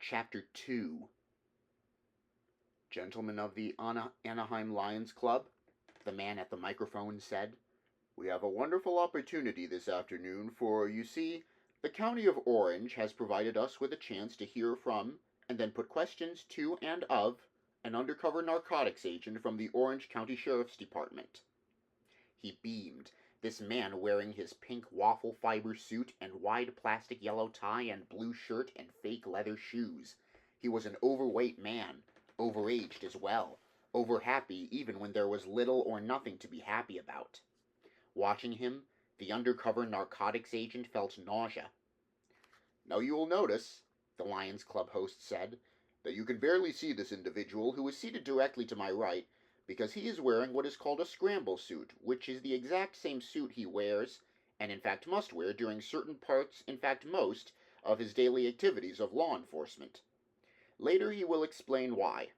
Chapter 2. Gentlemen of the Anaheim Lions Club, the man at the microphone said, we have a wonderful opportunity this afternoon, for, you see, the county of Orange has provided us with a chance to hear from, and then put questions to and of, an undercover narcotics agent from the Orange County Sheriff's Department. He beamed, this man wearing his pink waffle fiber suit and wide plastic yellow tie and blue shirt and fake leather shoes. He was an overweight man, overaged as well, overhappy even when there was little or nothing to be happy about. Watching him, the undercover narcotics agent felt nausea. Now you will notice, the Lions Club host said, that you can barely see this individual who is seated directly to my right, because he is wearing what is called a scramble suit, which is the exact same suit he wears, and in fact must wear during certain parts, in fact most, of his daily activities of law enforcement. Later he will explain why.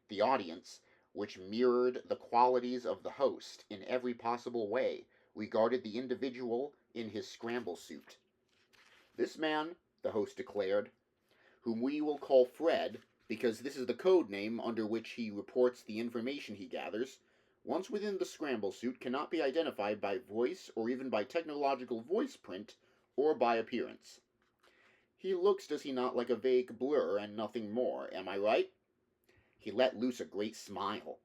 The audience, which mirrored the qualities of the host in every possible way, regarded the individual in his scramble suit. This man, the host declared, whom we will call Fred, because this is the code name under which he reports the information he gathers, once within the scramble suit cannot be identified by voice or even by technological voice print or by appearance. He looks, does he not, like a vague blur and nothing more, am I right? He let loose a great smile.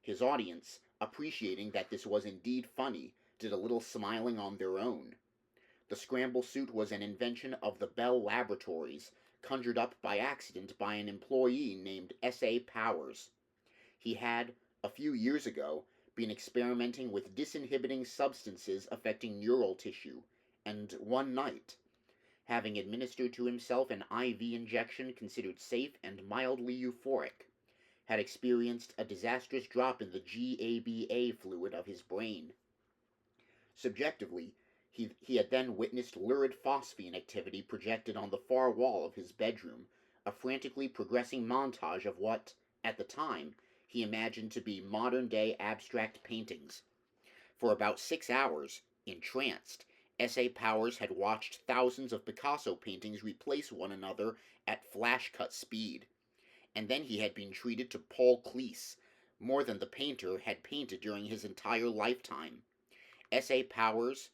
His audience, appreciating that this was indeed funny, did a little smiling on their own. The scramble suit was an invention of the Bell Laboratories, conjured up by accident by an employee named S.A. Powers. He had, a few years ago, been experimenting with disinhibiting substances affecting neural tissue, and one night, having administered to himself an IV injection considered safe and mildly euphoric, had experienced a disastrous drop in the GABA fluid of his brain. Subjectively, he had then witnessed lurid phosphine activity projected on the far wall of his bedroom, a frantically progressing montage of what, at the time, he imagined to be modern-day abstract paintings. For about 6 hours, entranced, S.A. Powers had watched thousands of Picasso paintings replace one another at flash-cut speed, and then he had been treated to Paul Cleese, more than the painter had painted during his entire lifetime. S.A. Powers,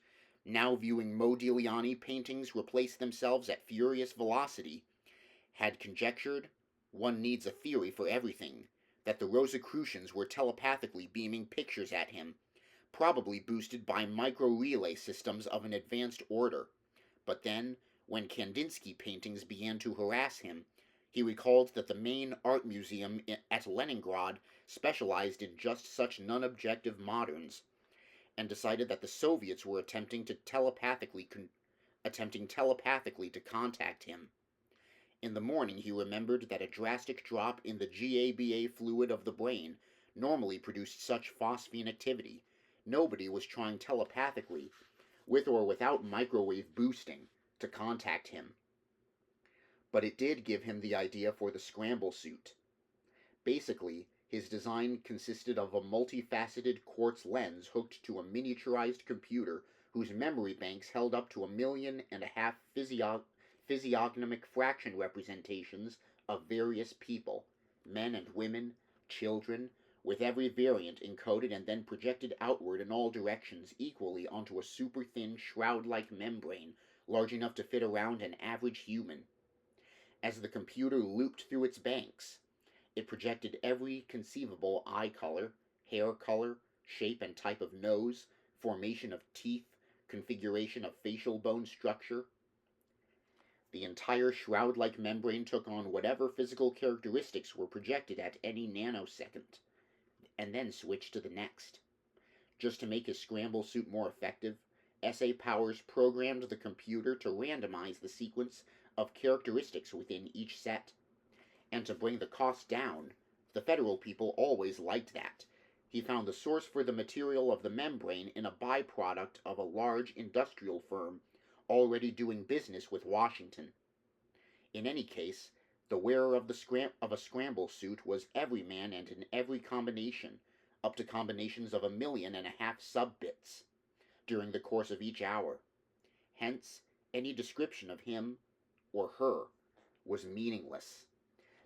now viewing Modigliani paintings replace themselves at furious velocity, had conjectured, one needs a theory for everything, that the Rosicrucians were telepathically beaming pictures at him, probably boosted by micro-relay systems of an advanced order. But then, when Kandinsky paintings began to harass him, he recalled that the main art museum at Leningrad specialized in just such non-objective moderns, and decided that the Soviets were attempting telepathically to contact him. In the morning he remembered that a drastic drop in the GABA fluid of the brain normally produced such phosphine activity. Nobody was trying telepathically, with or without microwave boosting, to contact him. But it did give him the idea for the scramble suit. Basically, his design consisted of a multifaceted quartz lens hooked to a miniaturized computer whose memory banks held up to 1.5 million physiognomic fraction representations of various people, men and women, children, with every variant encoded and then projected outward in all directions equally onto a super-thin shroud-like membrane large enough to fit around an average human. As the computer looped through its banks, it projected every conceivable eye color, hair color, shape and type of nose, formation of teeth, configuration of facial bone structure. The entire shroud-like membrane took on whatever physical characteristics were projected at any nanosecond, and then switched to the next. Just to make his scramble suit more effective, S.A. Powers programmed the computer to randomize the sequence of characteristics within each set. And to bring the cost down, the federal people always liked that. He found the source for the material of the membrane in a byproduct of a large industrial firm already doing business with Washington. In any case, the wearer of a scramble suit was every man and in every combination, up to combinations of 1.5 million sub-bits, during the course of each hour. Hence, any description of him or her was meaningless.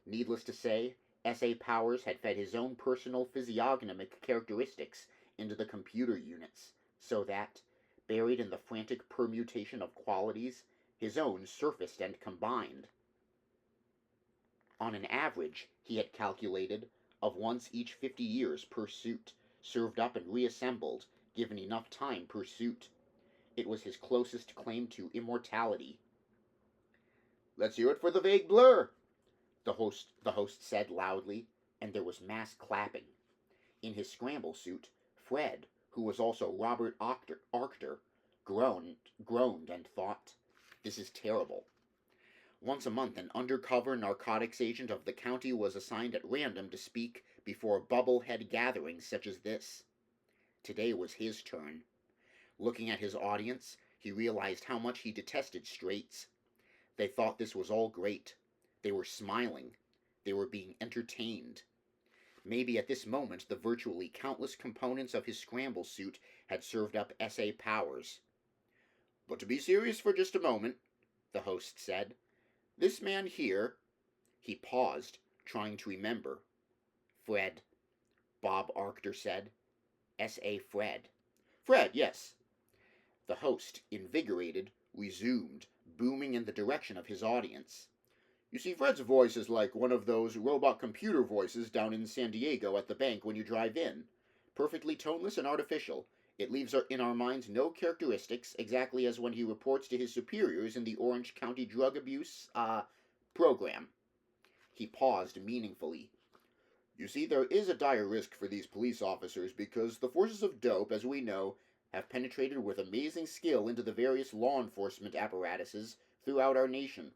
Needless to say, S.A. Powers had fed his own personal physiognomic characteristics into the computer units, so that, buried in the frantic permutation of qualities, his own surfaced and combined. On an average, he had calculated, of once each 50 years per suit, served up and reassembled, given enough time per suit. It was his closest claim to immortality. "Let's hear it for the vague blur," the host said loudly, and there was mass clapping. In his scramble suit, Fred, who was also Robert Arcter, groaned and thought, "This is terrible." Once a month an undercover narcotics agent of the county was assigned at random to speak before bubblehead gatherings such as this. Today was his turn. Looking at his audience, he realized how much he detested straights. They thought this was all great. They were smiling. They were being entertained. Maybe at this moment the virtually countless components of his scramble suit had served up S.A. Powers. "But to be serious for just a moment," the host said, "this man here—" He paused, trying to remember. "Fred," Bob Arcter said. S.A. Fred. "Fred, yes." The host, invigorated, resumed, booming in the direction of his audience. "You see, Fred's voice is like one of those robot computer voices down in San Diego at the bank when you drive in. Perfectly toneless and artificial. It leaves in our minds no characteristics, exactly as when he reports to his superiors in the Orange County Drug Abuse, program." He paused meaningfully. "You see, there is a dire risk for these police officers because the forces of dope, as we know, have penetrated with amazing skill into the various law enforcement apparatuses throughout our nation,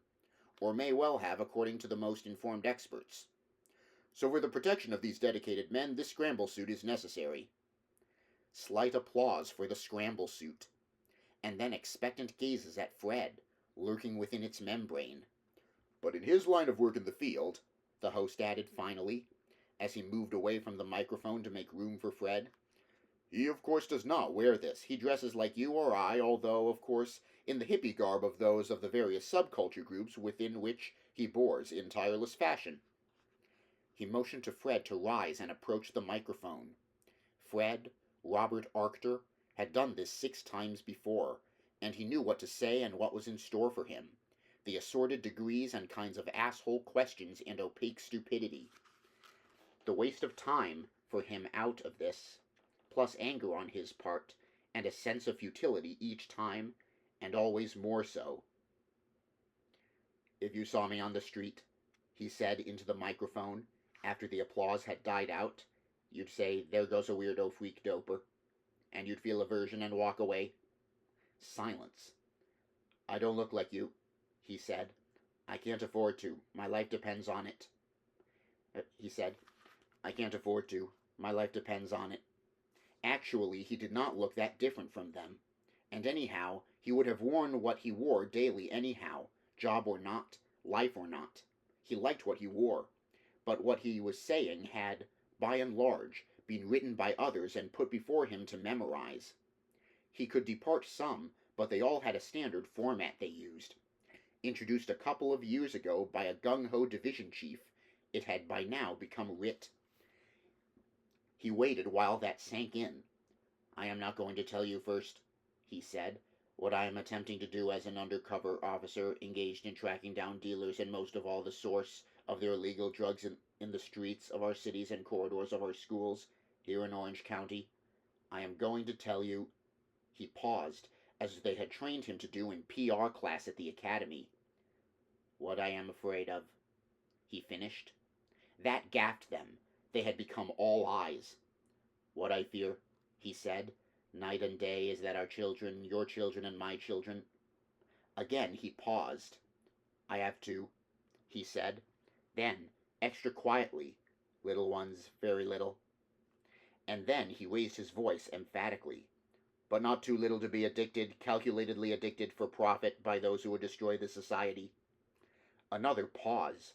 or may well have according to the most informed experts. So for the protection of these dedicated men, this scramble suit is necessary." Slight applause for the scramble suit, and then expectant gazes at Fred, lurking within its membrane. "But in his line of work in the field," the host added finally, as he moved away from the microphone to make room for Fred, "he of course does not wear this. He dresses like you or I, although, of course, in the hippie garb of those of the various subculture groups within which he bores in tireless fashion." He motioned to Fred to rise and approach the microphone. Fred, Robert Arcter, had done this 6 times before, and he knew what to say and what was in store for him. The assorted degrees and kinds of asshole questions and opaque stupidity. The waste of time for him out of this, plus anger on his part, and a sense of futility each time, and always more so. "If you saw me on the street," he said into the microphone, after the applause had died out, "you'd say, 'There goes a weirdo freak doper,' and you'd feel aversion and walk away." Silence. "I don't look like you," he said. "I can't afford to. My life depends on it." He said, "I can't afford to. My life depends on it." Actually, he did not look that different from them. And anyhow, he would have worn what he wore daily anyhow, job or not, life or not. He liked what he wore. But what he was saying had, by and large, been written by others and put before him to memorize. He could depart some, but they all had a standard format they used. Introduced a couple of years ago by a gung-ho division chief, it had by now become writ. He waited while that sank in. "I am not going to tell you first," he said, "what I am attempting to do as an undercover officer engaged in tracking down dealers and most of all the source of their illegal drugs in the streets of our cities and corridors of our schools here in Orange County. I am going to tell you—" He paused, as they had trained him to do in PR class at the academy. "What I am afraid of," he finished. That gaffed them. They had become all eyes. "What I fear," he said, "night and day, is that our children, your children and my children—" Again he paused. "I have 2, he said. Then, extra quietly, "little ones, very little." And then he raised his voice emphatically. "But not too little to be addicted, calculatedly addicted for profit by those who would destroy the society." Another pause.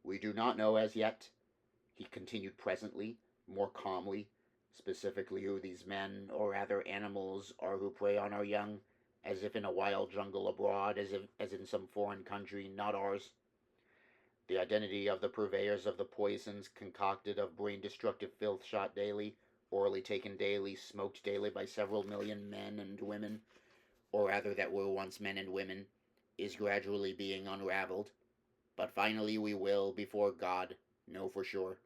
"We do not know as yet," he continued presently, more calmly, "specifically who these men, or rather animals, are who prey on our young, as if in a wild jungle abroad, as in some foreign country, not ours. The identity of the purveyors of the poisons concocted of brain-destructive filth shot daily, orally taken daily, smoked daily by several million men and women, or rather that were once men and women, is gradually being unraveled. But finally we will, before God, know for sure.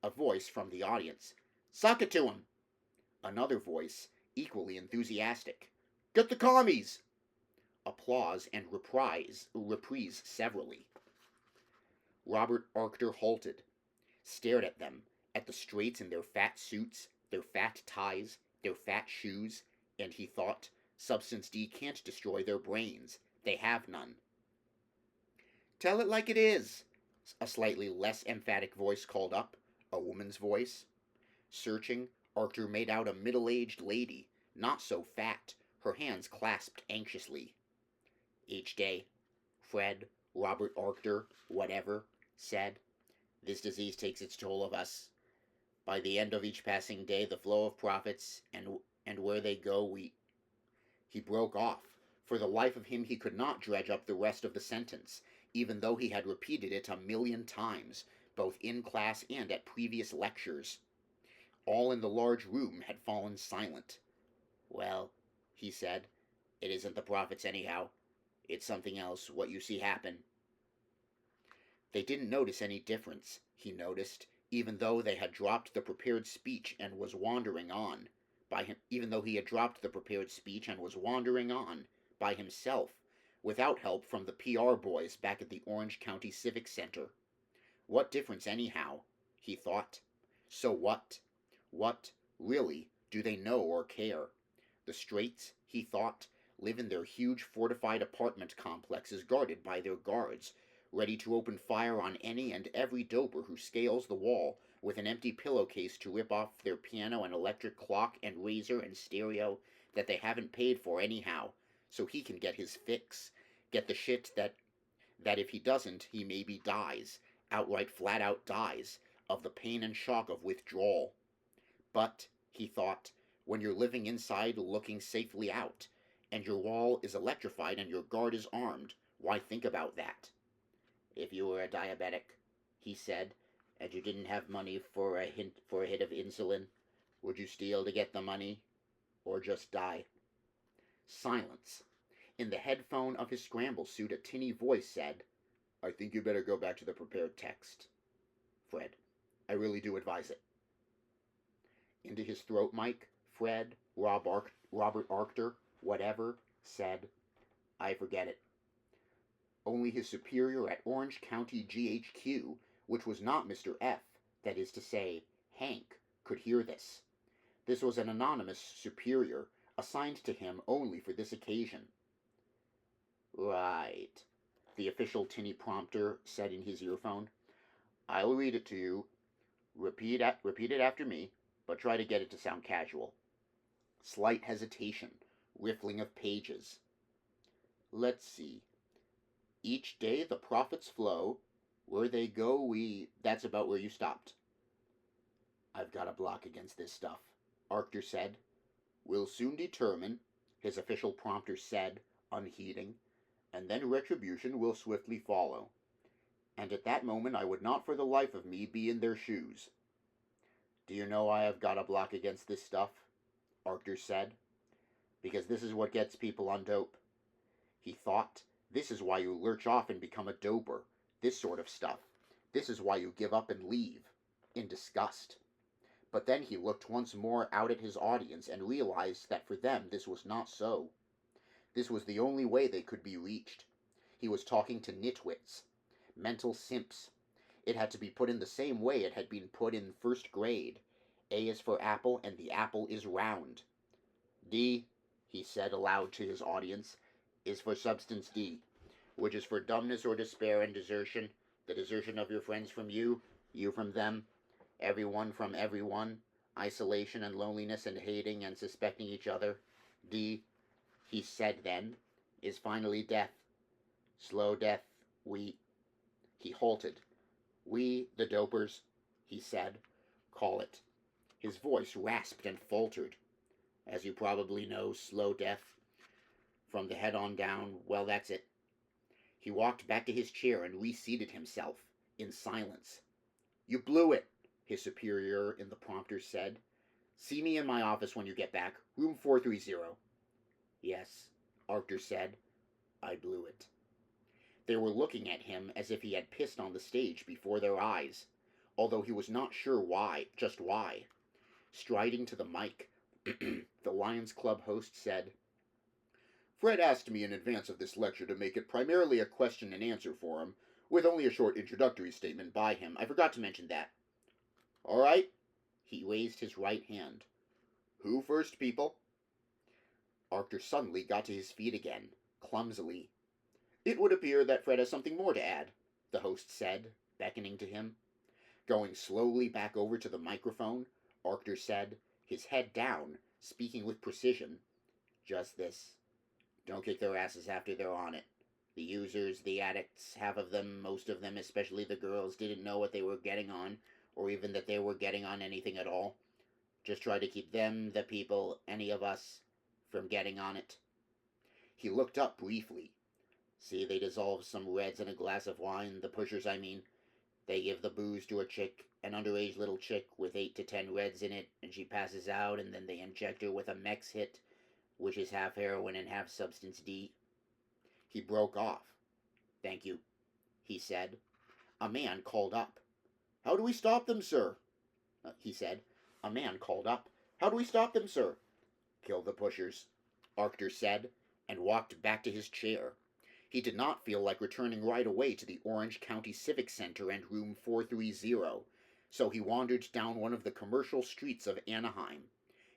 A voice from the audience. Suck it to him! Another voice, equally enthusiastic. Get the commies! Applause and reprise severally. Robert Arcter halted, stared at them, at the straights in their fat suits, their fat ties, their fat shoes, and he thought, Substance D can't destroy their brains. They have none. Tell it like it is, a slightly less emphatic voice called up, a woman's voice. Searching, Arcter made out a middle-aged lady, not so fat, her hands clasped anxiously. Each day, Fred, Robert Arcter, whatever, said, this disease takes its toll of us. By the end of each passing day, the flow of profits, and where they go, we... He broke off. For the life of him he could not dredge up the rest of the sentence, even though he had repeated it 1,000,000 times, both in class and at previous lectures. All in the large room had fallen silent. Well, he said, it isn't the profits anyhow. It's something else, what you see happen. They didn't notice any difference, he noticed, even though they had dropped the prepared speech and was wandering on. Even though he had dropped the prepared speech and was wandering on, by himself, without help from the PR boys back at the Orange County Civic Center. What difference anyhow, he thought. So what? What, really, do they know or care? The straights, he thought, live in their huge fortified apartment complexes guarded by their guards, ready to open fire on any and every doper who scales the wall with an empty pillowcase to rip off their piano and electric clock and razor and stereo that they haven't paid for anyhow, so he can get his fix, get the shit that if he doesn't, he maybe dies, outright flat-out dies, of the pain and shock of withdrawal. But, he thought, when you're living inside looking safely out, and your wall is electrified and your guard is armed, why think about that? If you were a diabetic, he said, and you didn't have money for a hit of insulin, would you steal to get the money, or just die? Silence. In the headphone of his scramble suit, a tinny voice said, I think you better go back to the prepared text. Fred, I really do advise it. Into his throat mic, Fred, Robert Arcter, whatever, said, I forget it. Only his superior at Orange County GHQ, which was not Mr. F., that is to say, Hank, could hear this. This was an anonymous superior, assigned to him only for this occasion. Right, the official tinny prompter said in his earphone. I'll read it to you. Repeat it after me, but try to get it to sound casual. Slight hesitation, riffling of pages. Let's see. Each day the profits flow. Where they go, that's about where you stopped. I've got a block against this stuff, Arcter said. We'll soon determine, his official prompter said, unheeding, and then retribution will swiftly follow. And at that moment I would not for the life of me be in their shoes. Do you know I have got a block against this stuff? Arcter said. Because this is what gets people on dope. He thought, this is why you lurch off and become a doper. This sort of stuff. This is why you give up and leave. In disgust. But then he looked once more out at his audience and realized that for them this was not so. This was the only way they could be reached. He was talking to nitwits. Mental simps. It had to be put in the same way it had been put in first grade. A is for apple, and the apple is round. D, he said aloud to his audience, is for substance D, which is for dumbness or despair and desertion, the desertion of your friends from you, you from them, everyone from everyone, isolation and loneliness and hating and suspecting each other. D, he said then, is finally death. Slow death, he halted. We, the dopers, he said, call it. His voice rasped and faltered. As you probably know, slow death. From the head on down, well, that's it. He walked back to his chair and reseated himself, in silence. You blew it, his superior in the prompter said. See me in my office when you get back, room 430. Yes, Arctur said. I blew it. They were looking at him as if he had pissed on the stage before their eyes, although he was not sure why, just why. Striding to the mic, the Lions Club host said, Fred asked me in advance of this lecture to make it primarily a question and answer for him, with only a short introductory statement by him. I forgot to mention that. All right. He raised his right hand. Who first, people? Arctur suddenly got to his feet again, clumsily. It would appear that Fred has something more to add, the host said, beckoning to him. Going slowly back over to the microphone, Arctur said, his head down, speaking with precision. Just this. Don't kick their asses after they're on it. The users, the addicts, half of them, most of them, especially the girls, didn't know what they were getting on, or even that they were getting on anything at all. Just try to keep them, the people, any of us, from getting on it. He looked up briefly. See, they dissolve some reds in a glass of wine, the pushers, I mean. They give the booze to a chick, an underage little chick with 8 to 10 reds in it, and she passes out, and then they inject her with a Mex hit, which is half heroin and half substance D. He broke off. Thank you, he said. A man called up. How do we stop them, sir? He said. A man called up. How do we stop them, sir? Kill the pushers, Arctur said, and walked back to his chair. He did not feel like returning right away to the Orange County Civic Center and room 430, so he wandered down one of the commercial streets of Anaheim,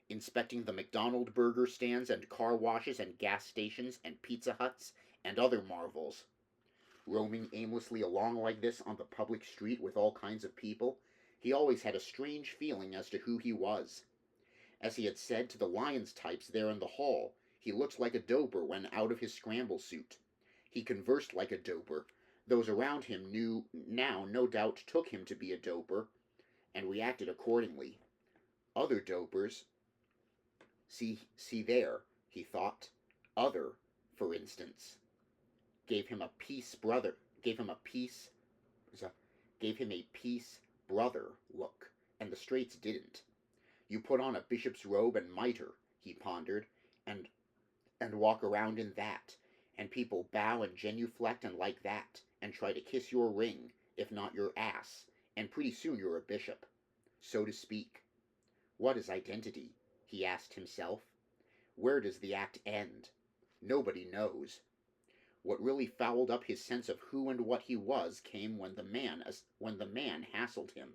inspecting the McDonald's burger stands and car washes and gas stations and Pizza Huts and other marvels. Roaming aimlessly along like this on the public street with all kinds of people, he always had a strange feeling as to who he was. As he had said to the Lions types there in the hall, he looked like a doper when out of his scramble suit. He conversed like a doper. Those around him knew now, no doubt, took him to be a doper, and reacted accordingly. Other dopers. See there, he thought. Other, for instance. Gave him a peace brother look, and the straights didn't. You put on a bishop's robe and mitre, he pondered, and walk around in that, and people bow and genuflect and like that, and try to kiss your ring, if not your ass, and pretty soon you're a bishop, so to speak. What is identity? He asked himself. Where does the act end? Nobody knows. What really fouled up his sense of who and what he was came when the man hassled him.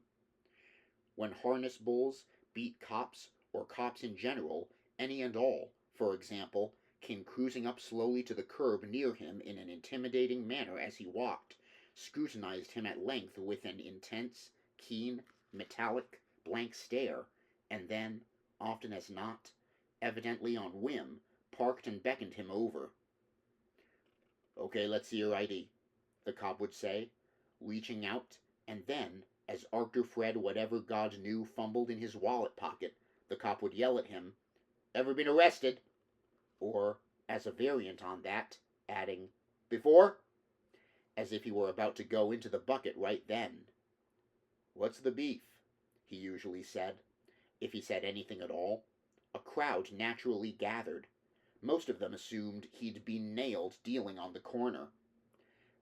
When harness bulls beat cops, or cops in general, any and all, for example, came cruising up slowly to the curb near him in an intimidating manner as he walked, scrutinized him at length with an intense, keen, metallic, blank stare, and then, often as not, evidently on whim, parked and beckoned him over. Okay, let's see your ID, the cop would say, reaching out, and then, as Arctur Fred whatever God knew fumbled in his wallet pocket, the cop would yell at him, Ever been arrested? Or, as a variant on that, adding, Before? As if he were about to go into the bucket right then. What's the beef? He usually said, if he said anything at all. A crowd naturally gathered. Most of them assumed he'd been nailed dealing on the corner.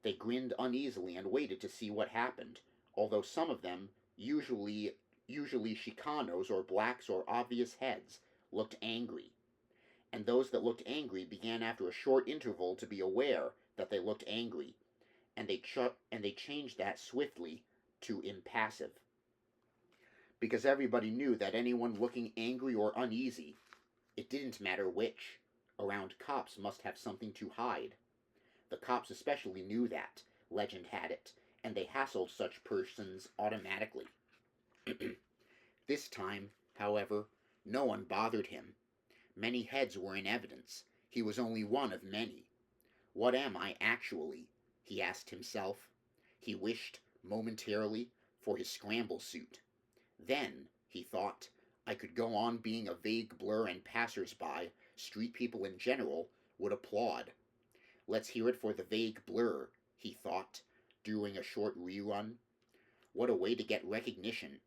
They grinned uneasily and waited to see what happened, although some of them, usually Chicanos or blacks or obvious heads, looked angry. And those that looked angry began after a short interval to be aware that they looked angry, and they changed that swiftly to impassive. Because everybody knew that anyone looking angry or uneasy, it didn't matter which, around cops must have something to hide. The cops especially knew that, legend had it, and they hassled such persons automatically. This time, however, no one bothered him. Many heads were in evidence. He was only one of many. What am I actually? He asked himself. He wished, momentarily, for his scramble suit. Then, he thought, I could go on being a vague blur, and passers-by, street people in general, would applaud. Let's hear it for the vague blur, he thought, doing a short rerun. What a way to get recognition.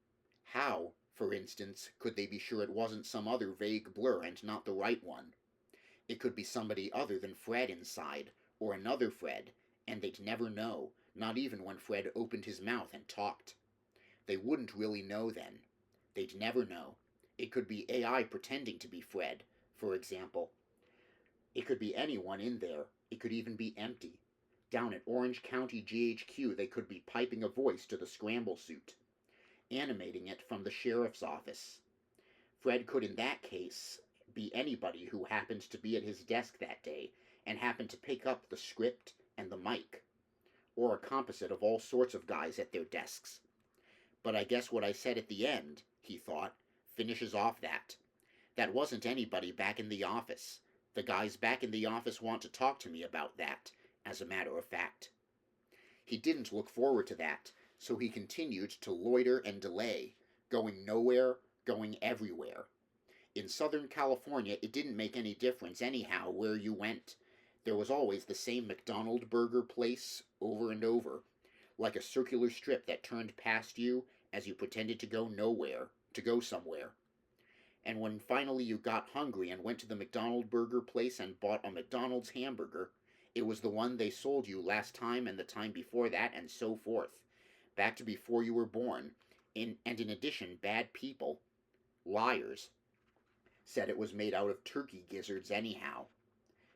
How, for instance, could they be sure it wasn't some other vague blur and not the right one? It could be somebody other than Fred inside, or another Fred, and they'd never know, not even when Fred opened his mouth and talked. They wouldn't really know then. They'd never know. It could be AI pretending to be Fred, for example. It could be anyone in there. It could even be empty. Down at Orange County GHQ, they could be piping a voice to the scramble suit, animating it from the sheriff's office. Fred could, in that case, be anybody who happened to be at his desk that day and happened to pick up the script and the mic, or a composite of all sorts of guys at their desks. But I guess what I said at the end, he thought, finishes off that. That wasn't anybody back in the office. The guys back in the office want to talk to me about that, as a matter of fact. He didn't look forward to that, so he continued to loiter and delay, going nowhere, going everywhere. In Southern California, it didn't make any difference anyhow where you went. There was always the same McDonald burger place over and over, like a circular strip that turned past you as you pretended to go nowhere, to go somewhere. And when finally you got hungry and went to the McDonald burger place and bought a McDonald's hamburger, it was the one they sold you last time and the time before that and so forth, back to before you were born. And in addition, bad people, liars, said it was made out of turkey gizzards anyhow.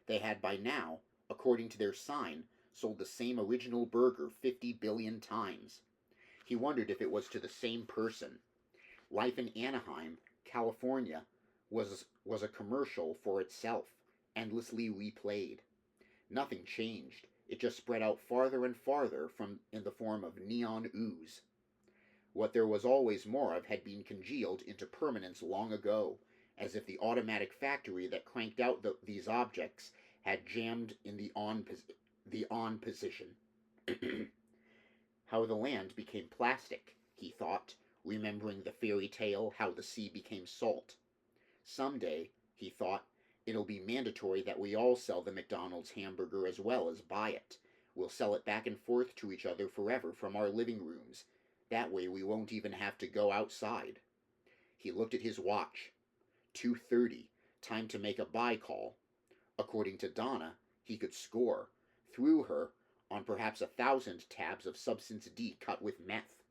They had by now, according to their sign, sold the same original burger 50 billion times. He wondered if it was to the same person. Life in Anaheim, California, was a commercial for itself, endlessly replayed. Nothing changed. It just spread out farther and farther in the form of neon ooze. What there was always more of had been congealed into permanence long ago, as if the automatic factory that cranked out these objects had jammed in the on position. How the land became plastic, he thought, remembering the fairy tale how the sea became salt. Someday, he thought, it'll be mandatory that we all sell the McDonald's hamburger as well as buy it. We'll sell it back and forth to each other forever from our living rooms. That way we won't even have to go outside. He looked at his watch. 2:30, time to make a buy call. According to Donna, he could score, through her, on perhaps 1,000 tabs of Substance D cut with meth.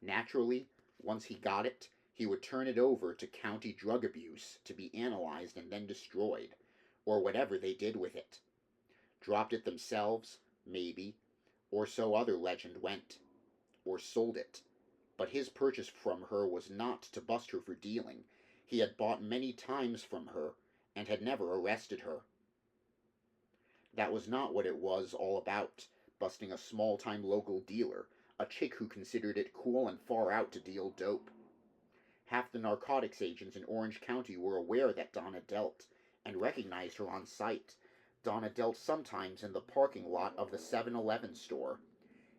Naturally, once he got it, he would turn it over to county drug abuse to be analyzed and then destroyed, or whatever they did with it. Dropped it themselves, maybe, or so other legend went, or sold it. But his purchase from her was not to bust her for dealing. He had bought many times from her, and had never arrested her. That was not what it was all about, busting a small-time local dealer, a chick who considered it cool and far out to deal dope. Half the narcotics agents in Orange County were aware that Donna dealt, and recognized her on sight. Donna dealt sometimes in the parking lot of the 7-Eleven store.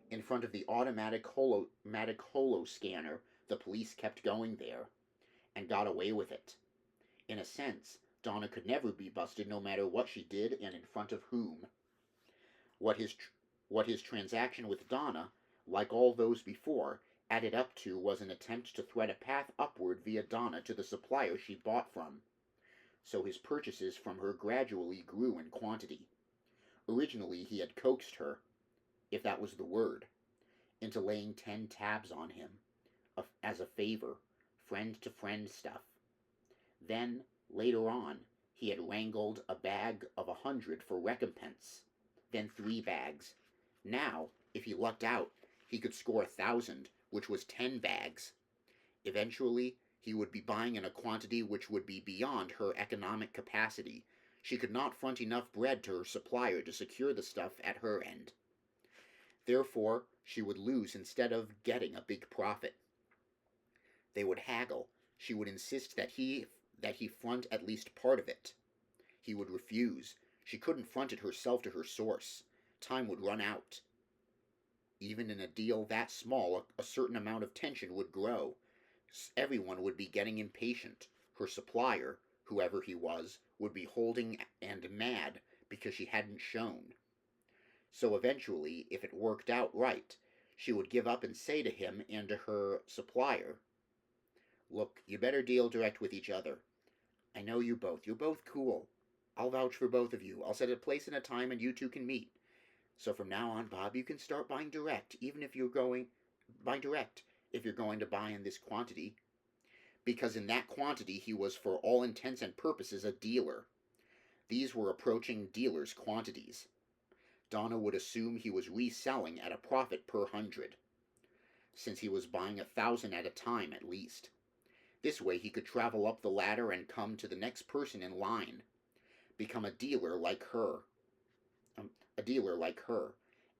In front of the automatic holo scanner, the police kept going there, and got away with it. In a sense, Donna could never be busted no matter what she did and in front of whom. What his transaction with Donna, like all those before, added up to was an attempt to thread a path upward via Donna to the supplier she bought from. So his purchases from her gradually grew in quantity. Originally he had coaxed her, if that was the word, into laying 10 tabs on him, as a favor, friend-to-friend stuff. Then, later on, he had wrangled a bag of 100 for recompense, then 3 bags. Now, if he lucked out, he could score 1,000, which was 10 bags. Eventually, he would be buying in a quantity which would be beyond her economic capacity. She could not front enough bread to her supplier to secure the stuff at her end. Therefore, she would lose instead of getting a big profit. They would haggle. She would insist that he front at least part of it. He would refuse. She couldn't front it herself to her source. Time would run out. Even in a deal that small, a certain amount of tension would grow. Everyone would be getting impatient. Her supplier, whoever he was, would be holding and mad because she hadn't shown. So eventually, if it worked out right, she would give up and say to him and to her supplier, "Look, you better deal direct with each other. I know you both. You're both cool. I'll vouch for both of you. I'll set a place and a time and you two can meet. So from now on, Bob, you can start buying direct, even if you're going buy direct if you're going to buy in this quantity." Because in that quantity he was for all intents and purposes a dealer. These were approaching dealers' quantities. Donna would assume he was reselling at a profit per 100, since he was buying 1,000 at a time at least. This way he could travel up the ladder and come to the next person in line, become a dealer like her,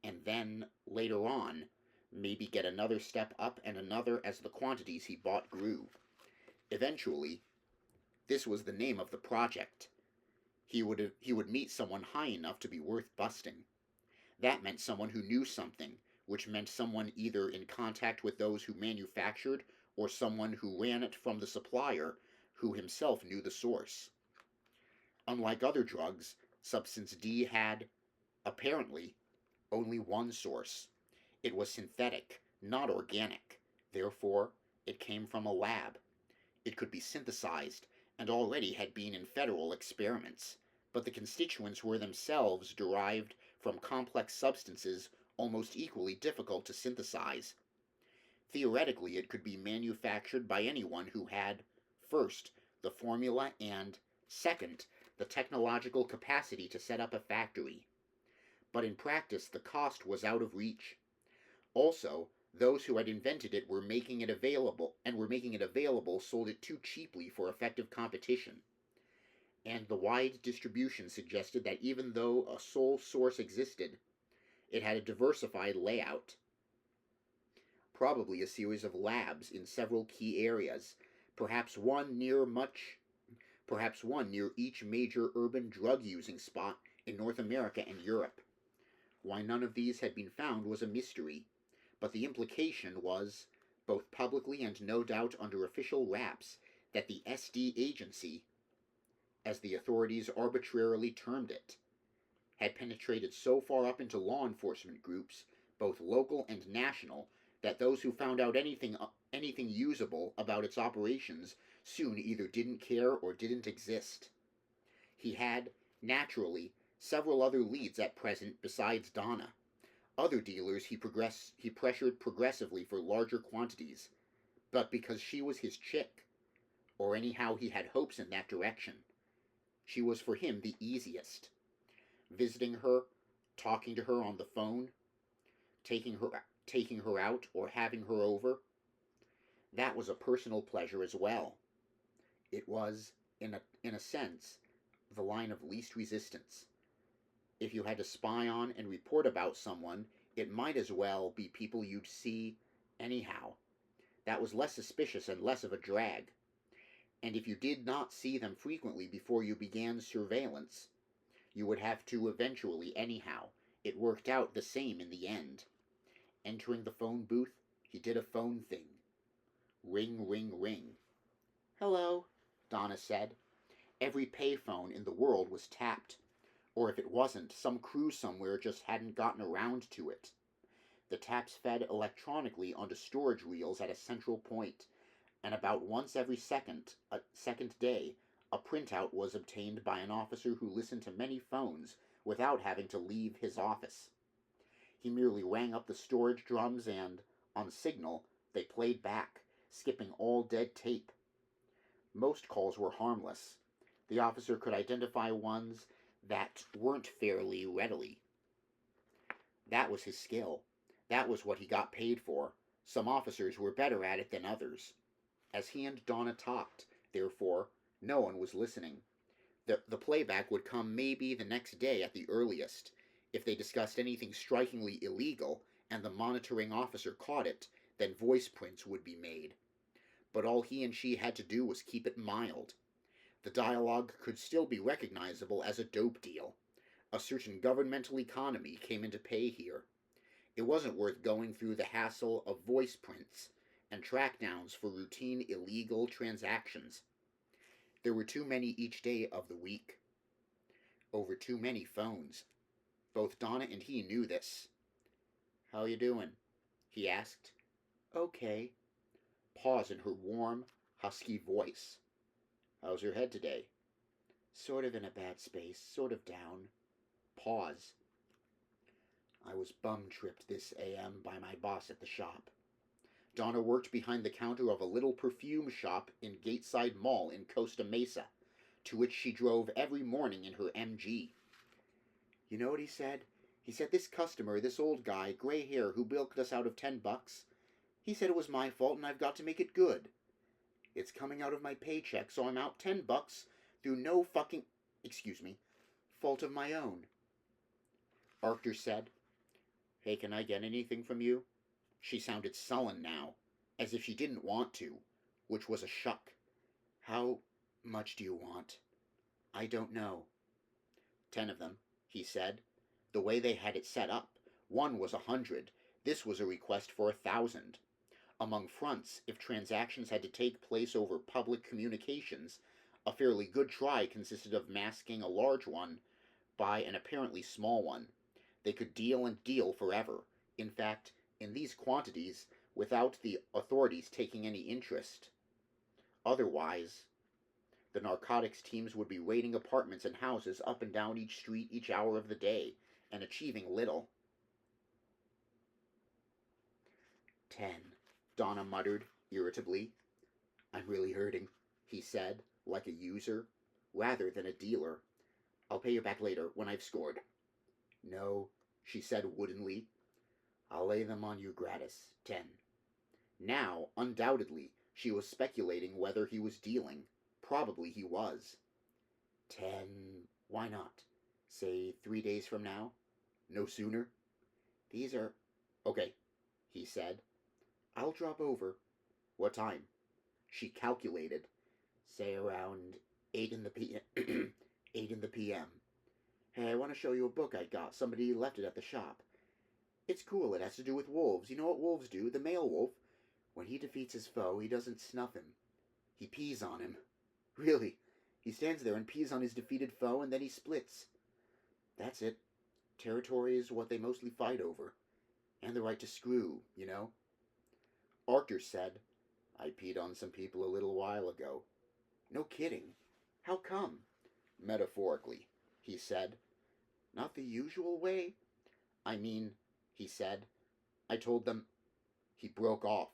and then later on maybe get another step up and another as the quantities he bought grew. Eventually, this was the name of the project. He would meet someone high enough to be worth busting. That meant someone who knew something, which meant someone either in contact with those who manufactured or someone who ran it from the supplier who himself knew the source. Unlike other drugs, Substance D had, apparently, only one source. It was synthetic, not organic. Therefore, it came from a lab. It could be synthesized, and already had been in federal experiments, but the constituents were themselves derived from complex substances almost equally difficult to synthesize. Theoretically, it could be manufactured by anyone who had, first, the formula and, second, the technological capacity to set up a factory. But in practice, the cost was out of reach. Also, those who had invented it were making it available sold it too cheaply for effective competition. And the wide distribution suggested that even though a sole source existed, it had a diversified layout. Probably a series of labs in several key areas, perhaps one near each major urban drug-using spot in North America and Europe. Why none of these had been found was a mystery, but the implication was, both publicly and no doubt under official wraps, that the SD agency, as the authorities arbitrarily termed it, had penetrated so far up into law enforcement groups, both local and national, that those who found out anything usable about its operations soon either didn't care or didn't exist. He had, naturally, several other leads at present besides Donna. Other dealers he pressured progressively for larger quantities, but because she was his chick, or anyhow he had hopes in that direction. She was for him the easiest. Visiting her, talking to her on the phone, taking her out or having her over, that was a personal pleasure as well. It was, in a sense, the line of least resistance. If you had to spy on and report about someone, it might as well be people you'd see anyhow. That was less suspicious and less of a drag. And if you did not see them frequently before you began surveillance, you would have to eventually anyhow. It worked out the same in the end. Entering the phone booth, he did a phone thing. Ring, ring, ring. "Hello," Donna said. Every payphone in the world was tapped. Or if it wasn't, some crew somewhere just hadn't gotten around to it. The taps fed electronically onto storage reels at a central point, and about once every second day, a printout was obtained by an officer who listened to many phones without having to leave his office. He merely rang up the storage drums and, on signal, they played back, skipping all dead tape. Most calls were harmless. The officer could identify ones that weren't fairly readily. That was his skill. That was what he got paid for. Some officers were better at it than others. As he and Donna talked, therefore, no one was listening. The playback would come maybe the next day at the earliest. If they discussed anything strikingly illegal and the monitoring officer caught it, then voice prints would be made. But all he and she had to do was keep it mild. The dialogue could still be recognizable as a dope deal. A certain governmental economy came into play here. It wasn't worth going through the hassle of voice prints and trackdowns for routine illegal transactions. There were too many each day of the week. Over too many phones. Both Donna and he knew this. "How you doing?" he asked. "Okay." Pause in her warm, husky voice. "How's your head today?" "Sort of in a bad space, sort of down." Pause. "I was bum-tripped this AM by my boss at the shop." Donna worked behind the counter of a little perfume shop in Gateside Mall in Costa Mesa, to which she drove every morning in her MG. "You know what he said? He said this customer, this old guy, gray hair, who bilked us out of $10, he said it was my fault and I've got to make it good. It's coming out of my paycheck, so I'm out $10 through no fucking, fault of my own." Arthur said, "Hey, can I get anything from you?" She sounded sullen now, as if she didn't want to, which was a shock. "How much do you want?" "I don't know." 10 of them, he said. The way they had it set up, one was 100. This was a request for 1,000. Among fronts, if transactions had to take place over public communications, a fairly good try consisted of masking a large one by an apparently small one. They could deal and deal forever. In fact, in these quantities, without the authorities taking any interest. Otherwise, the narcotics teams would be raiding apartments and houses up and down each street each hour of the day, and achieving little. 10, Donna muttered, irritably. "I'm really hurting," he said, like a user, rather than a dealer. "I'll pay you back later, when I've scored." "No," she said woodenly. "I'll lay them on you gratis, 10. Now, undoubtedly, she was speculating whether he was dealing. Probably he was. 10, why not? Say 3 days from now? No sooner? These are... Okay, he said. I'll drop over. What time? She calculated. Say around 8 in the p.m. 8 in the p.m. Hey, I want to show you a book I got. Somebody left it at the shop. It's cool. It has to do with wolves. You know what wolves do? The male wolf, when he defeats his foe, he doesn't snuff him. He pees on him. Really. He stands there and pees on his defeated foe, and then he splits. That's it. Territory is what they mostly fight over. And the right to screw, you know? Archer said, I peed on some people a little while ago. No kidding. How come? Metaphorically, he said. Not the usual way? I mean, he said, I told them... He broke off,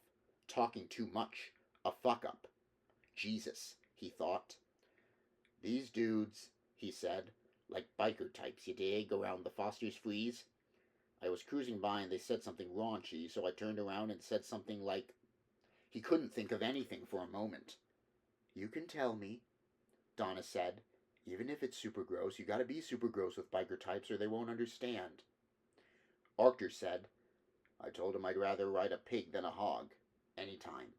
talking too much. A fuck-up. Jesus, he thought. These dudes, he said, like biker types, you dig, around the Foster's Freeze. I was cruising by and they said something raunchy, so I turned around and said something like... He couldn't think of anything for a moment. You can tell me, Donna said. Even if it's super gross, you gotta be super gross with biker types or they won't understand. Archer said, I told him I'd rather ride a pig than a hog. Anytime.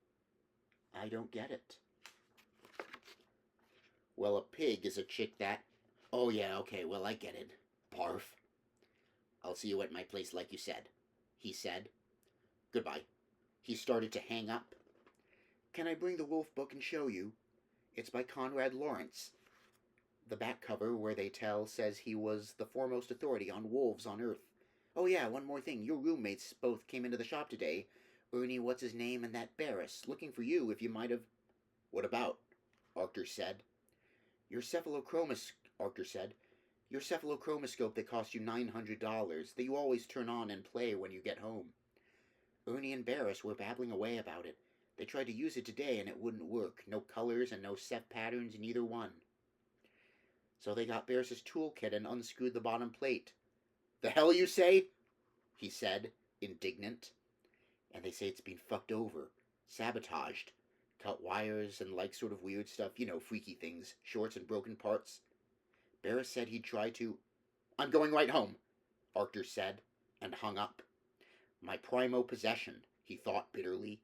I don't get it. Well, a pig is a chick that... Oh yeah, okay, well I get it. Barf. I'll see you at my place like you said, he said. Goodbye. He started to hang up. Can I bring the wolf book and show you? It's by Conrad Lawrence. The back cover, where they tell, says he was the foremost authority on wolves on Earth. Oh yeah, one more thing. Your roommates both came into the shop today. Ernie what's-his-name and that Barris, looking for you if you might have... What about? Archer said. Your Archer said. Your cephalochromoscope that cost you $900, that you always turn on and play when you get home. Ernie and Barris were babbling away about it. They tried to use it today and it wouldn't work. No colors and no set patterns in either one. So they got Barris's toolkit and unscrewed the bottom plate. The hell you say? He said, indignant. And they say it's been fucked over, sabotaged, cut wires and like sort of weird stuff, you know, freaky things, shorts and broken parts. Barris said he'd try to... I'm going right home, Archer said, and hung up. My primo possession, he thought bitterly,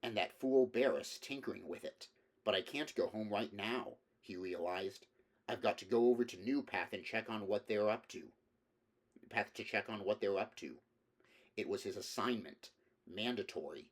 and that fool Barris tinkering with it. But I can't go home right now, he realized. I've got to go over to New Path and check on what they're up to. It was his assignment. Mandatory.